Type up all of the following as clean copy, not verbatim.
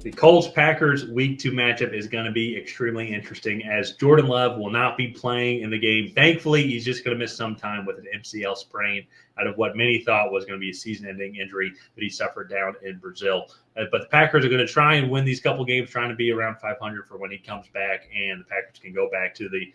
The Colts-Packers Week 2 matchup is going to be extremely interesting as Jordan Love will not be playing in the game. Thankfully, he's just going to miss some time with an MCL sprain out of what many thought was going to be a season-ending injury that he suffered down in Brazil. But the Packers are going to try and win these couple games, trying to be around 500 for when he comes back, and the Packers can go back to the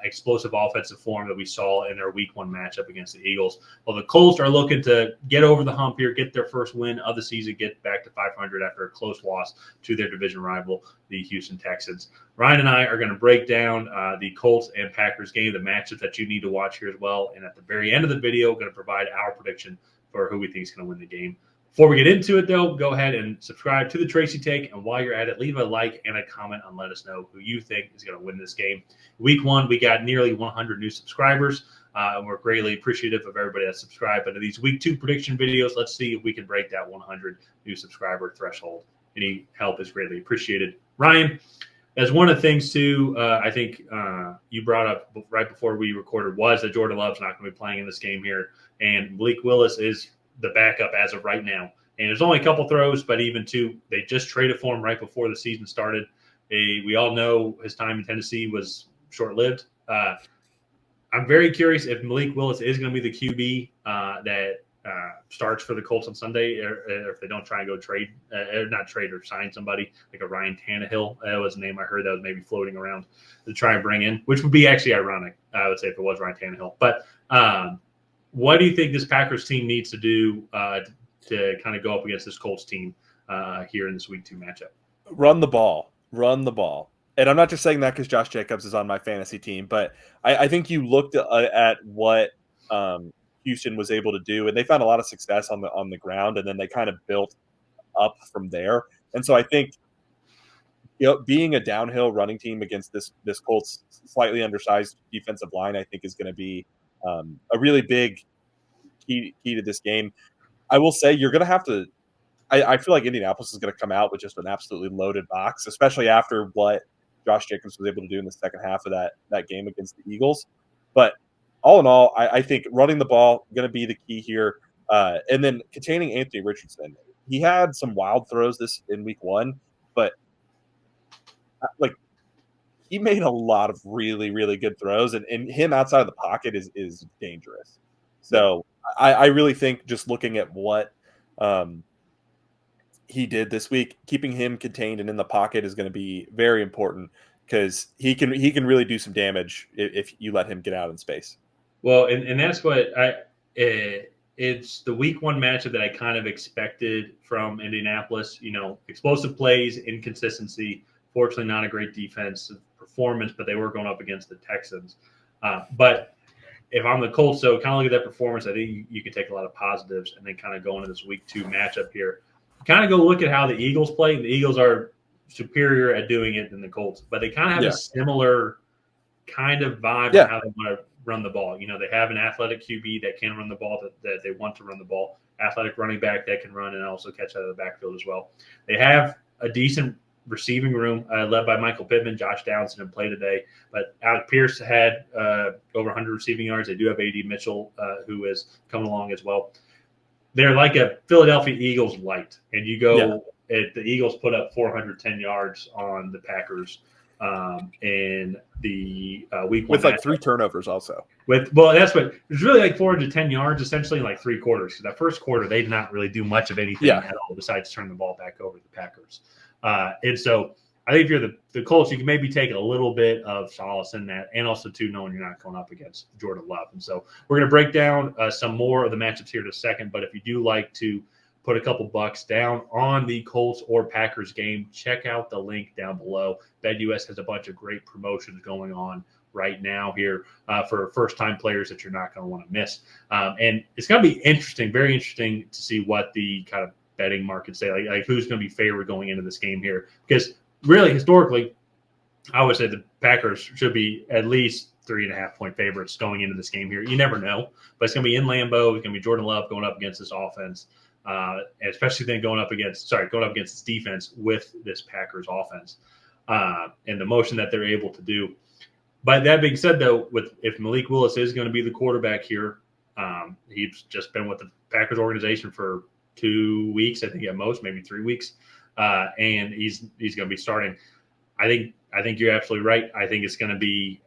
explosive offensive form that we saw in their Week 1 matchup against the Eagles. Well, the Colts are looking to get over the hump here, get their first win of the season, get back to 500 after a close loss to their division rival, the Houston Texans. Ryan and I are going to break down the Colts and Packers game, the matchup that you need to watch here as well. And at the very end of the video, we're going to provide our prediction for who we think is going to win the game. Before we get into it, though, go ahead and subscribe to the Tracy Take. And while you're at it, leave a like and a comment and let us know who you think is going to win this game. Week 1, we got nearly 100 new subscribers. And we're greatly appreciative of everybody that subscribed. But in these Week 2 prediction videos, let's see if we can break that 100 new subscriber threshold. Any help is greatly appreciated. Ryan, as one of the things, too, I think you brought up right before we recorded was that Jordan Love's not going to be playing in this game here. And Malik Willis is the backup as of right now. And there's only a couple throws, but even two, they just traded for him right before the season started. We all know his time in Tennessee was short-lived. I'm very curious if Malik Willis is going to be the QB that starts for the Colts on Sunday, or if they don't try and go or sign somebody like a Ryan Tannehill. That was a name I heard that was maybe floating around to try and bring in, which would be actually ironic, I would say, if it was Ryan Tannehill. But what do you think this Packers team needs to do to kind of go up against this Colts team here in this Week 2 matchup? Run the ball. And I'm not just saying that because Josh Jacobs is on my fantasy team, but I think you looked at what Houston was able to do, and they found a lot of success on the ground, and then they kind of built up from there. And so I think, being a downhill running team against this Colts slightly undersized defensive line, I think is going to be a really big key to this game. I will say you're going to have to. I feel like Indianapolis is going to come out with just an absolutely loaded box, especially after what Josh Jacobs was able to do in the second half of that game against the Eagles. But all in all, I think running the ball going to be the key here, and then containing Anthony Richardson. He had some wild throws in Week 1, but he made a lot of really, really good throws, and him outside of the pocket is dangerous. So I really think just looking at what he did this week, keeping him contained and in the pocket is going to be very important because he can really do some damage if you let him get out in space. Well, and that's what it's the Week 1 matchup that I kind of expected from Indianapolis. Explosive plays, inconsistency. Fortunately, not a great defensive performance, but they were going up against the Texans. But if I'm the Colts, so kind of look at that performance, I think you can take a lot of positives and then kind of go into this Week 2 matchup here. Kind of go look at how the Eagles play. The Eagles are superior at doing it than the Colts, but they kind of have a similar kind of vibe on how they want to run the ball. They have an athletic QB that can run the ball, that they want to run the ball, athletic running back that can run and also catch out of the backfield as well. They have a decent receiving room led by Michael Pittman. Josh Downs didn't play today, but Alec Pierce had over 100 receiving yards. They do have A.D. Mitchell, who is coming along as well. They're like a Philadelphia Eagles light, and you go the Eagles put up 410 yards on the Packers in the Week 1 with like 3 turnovers also. That's what it's really like 410 yards essentially in like 3 quarters. Because that first quarter they did not really do much of anything at all besides turn the ball back over to the Packers. And so I think if you're the Colts, you can maybe take a little bit of solace in that, and also too knowing you're not going up against Jordan Love. And so we're going to break down some more of the matchups here in a second. But if you do like to put a couple bucks down on the Colts or Packers game, check out the link down below. BetUS has a bunch of great promotions going on right now here for first-time players that you're not going to want to miss. And it's going to be interesting, very interesting to see what the kind of betting markets say, like who's going to be favored going into this game here. Because really, historically, I would say the Packers should be at least 3.5-point favorites going into this game here. You never know, but it's going to be in Lambeau. It's going to be Jordan Love going up against this offense, especially then going up against this defense with this Packers offense and the motion that they're able to do. But that being said, though, if Malik Willis is going to be the quarterback here, he's just been with the Packers organization for 2 weeks, I think at most, maybe 3 weeks. and he's going to be starting. I think you're absolutely right. I think it's going to be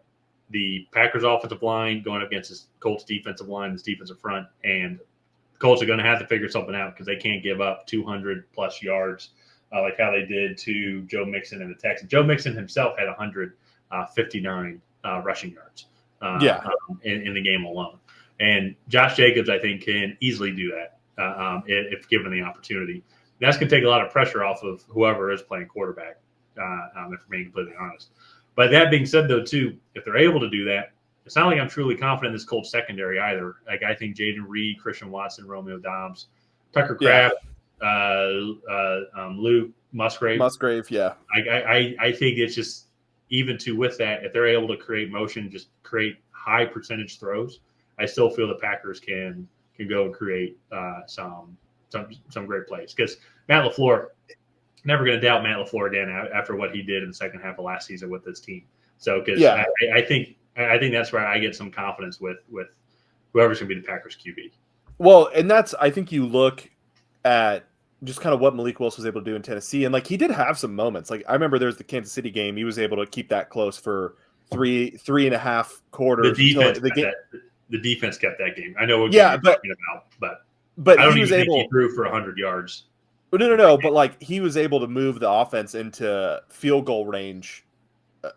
the Packers offensive line going up against this Colts defensive line, this defensive front, and the Colts are going to have to figure something out because they can't give up 200 plus yards like how they did to Joe Mixon and the Texans. Joe Mixon himself had 159 rushing yards in the game alone. And Josh Jacobs, I think, can easily do that if given the opportunity. That's going to take a lot of pressure off of whoever is playing quarterback, if I'm being completely honest. But that being said, though, too, if they're able to do that, it's not like I'm truly confident in this Colts secondary either. Like I think Jaden Reed, Christian Watson, Romeo Dobbs, Tucker Kraft, Luke Musgrave. Yeah. I think it's just even with that, if they're able to create motion, just create high percentage throws, I still feel the Packers can go and create some great plays because Matt LaFleur. Never going to doubt Matt LaFleur again after what he did in the second half of last season with this team. So, because I think that's where I get some confidence with whoever's going to be the Packers QB. Well, and I think you look at just kind of what Malik Willis was able to do in Tennessee, and like he did have some moments. Like I remember there's the Kansas City game; he was able to keep that close for three and a half quarters. The defense kept that game. I know what you're talking about, but I don't he was think he threw for 100 yards. No. But like he was able to move the offense into field goal range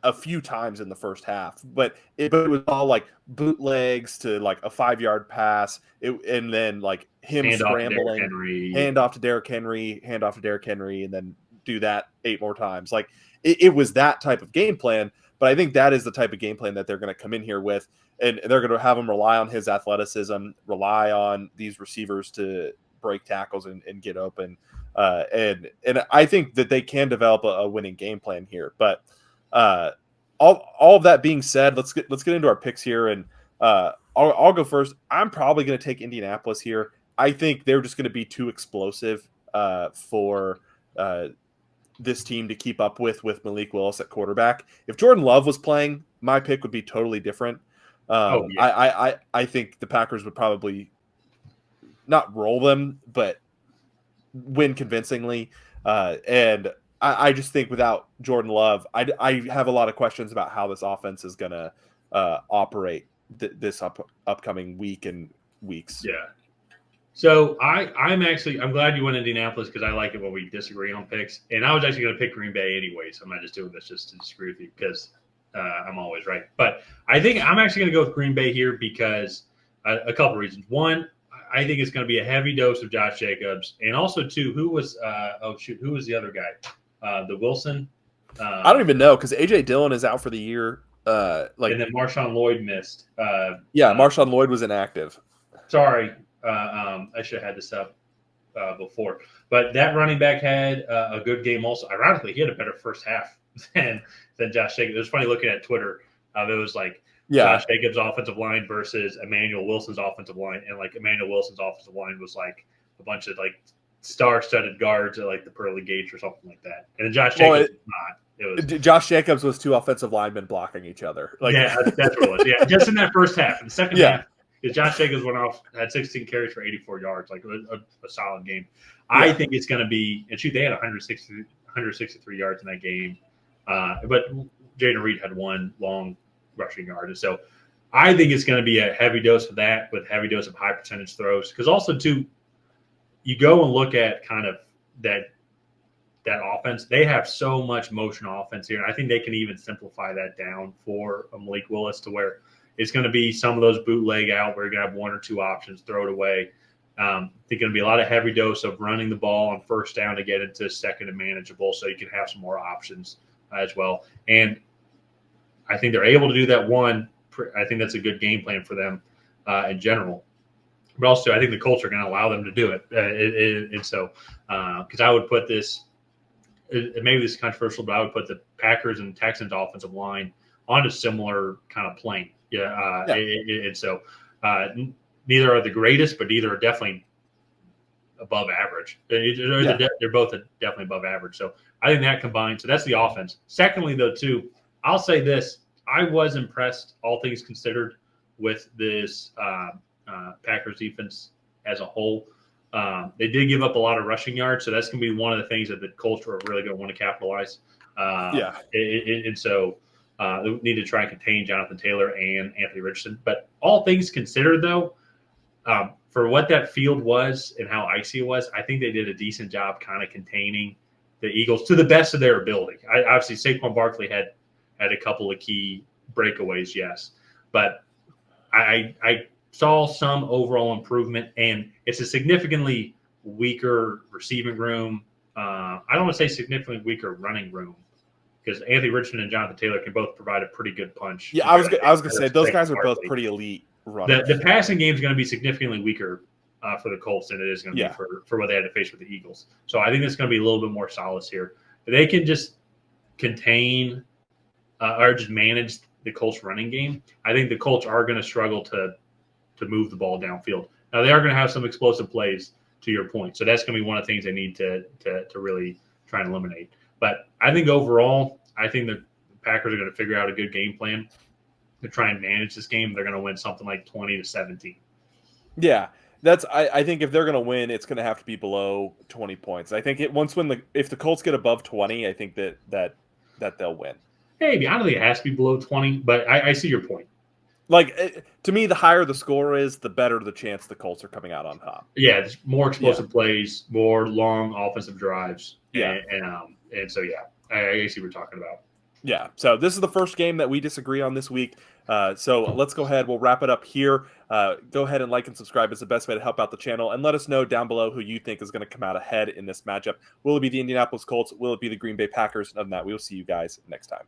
a few times in the first half. But it was all like bootlegs to like a 5-yard pass, and then like him scrambling, hand off to Derrick Henry, and then do that 8 more times. Like it was that type of game plan. But I think that is the type of game plan that they're going to come in here with, and they're going to have him rely on his athleticism, rely on these receivers to break tackles and get open. And I think that they can develop a winning game plan here. But all of that being said, let's get into our picks here, and I'll go first. I'm probably going to take Indianapolis here. I think they're just going to be too explosive for this team to keep up with Malik Willis at quarterback. If Jordan Love was playing, my pick would be totally different. I think the Packers would probably not roll them, but win convincingly. And I just think without Jordan Love, I have a lot of questions about how this offense is going to operate this upcoming week and weeks. Yeah. So I'm glad you went Indianapolis because I like it when we disagree on picks. And I was actually going to pick Green Bay anyway, so I'm not just doing this just to disagree with you because I'm always right. But I think I'm actually going to go with Green Bay here because a couple reasons. One, I think it's going to be a heavy dose of Josh Jacobs, and also who was the other guy? The Wilson. I don't even know because AJ Dillon is out for the year. And then Marshawn Lloyd missed. Marshawn Lloyd was inactive. Sorry, I should have had this up before. But that running back had a good game also. Ironically, he had a better first half than Josh Jacobs. It was funny looking at Twitter. It was like Josh Jacobs' offensive line versus Emmanuel Wilson's offensive line. And like Emmanuel Wilson's offensive line was like a bunch of like star-studded guards at like the pearly gates or something like that. And then Josh Jacobs was not. Josh Jacobs was 2 offensive linemen blocking each other. That's what it was. Yeah, just in that first half. In the second half, Josh Jacobs went off, had 16 carries for 84 yards, like a solid game. I think it's going to be, and shoot, they had 163 yards in that game. But Jaden Reed had 1 long rushing yard. And so I think it's going to be a heavy dose of that with heavy dose of high percentage throws. Because also, too, you go and look at kind of that offense. They have so much motion offense here. And I think they can even simplify that down for Malik Willis to where it's going to be some of those bootleg out where you're going to have 1 or 2 options, throw it away. There's going to be a lot of heavy dose of running the ball on first down to get into second and manageable so you can have some more options as well. And I think they're able to do that. I think that's a good game plan for them in general. But also, I think the Colts are going to allow them to do it. And so, because I would put this, maybe this is controversial, but I would put the Packers and Texans offensive line on a similar kind of plane. And so neither are the greatest, but neither are definitely above average. They're both definitely above average. So I think that combined. So that's the offense. Secondly, though, too, I'll say this. I was impressed, all things considered, with this Packers defense as a whole. They did give up a lot of rushing yards, so that's going to be one of the things that the Colts are really going to want to capitalize. And so they need to try and contain Jonathan Taylor and Anthony Richardson. But all things considered, though, for what that field was and how icy it was, I think they did a decent job kind of containing the Eagles to the best of their ability. Obviously, Saquon Barkley had a couple of key breakaways, yes, but I saw some overall improvement, and it's a significantly weaker receiving room. I don't want to say significantly weaker running room because Anthony Richardson and Jonathan Taylor can both provide a pretty good punch. Yeah, I was going to say those guys are both pretty elite runners. The passing game is going to be significantly weaker for the Colts than it is going to be for what they had to face with the Eagles. So I think it's going to be a little bit more solace here. If they can just contain or just manage the Colts running game, I think the Colts are going to struggle to move the ball downfield. Now, they are going to have some explosive plays, to your point. So that's going to be one of the things they need to really try and eliminate. But I think overall, I think the Packers are going to figure out a good game plan to try and manage this game. They're going to win something like 20-17. Yeah, I think if they're going to win, it's going to have to be below 20 points. I think if the Colts get above 20, I think that they'll win. Maybe. I don't think it has to be below 20, but I see your point. Like, to me, the higher the score is, the better the chance the Colts are coming out on top. Yeah, there's more explosive plays, more long offensive drives. Yeah. And so, yeah, I see what we're talking about. Yeah, so this is the first game that we disagree on this week. So let's go ahead. We'll wrap it up here. Go ahead and like and subscribe. It's the best way to help out the channel. And let us know down below who you think is going to come out ahead in this matchup. Will it be the Indianapolis Colts? Will it be the Green Bay Packers? Other than that, we will see you guys next time.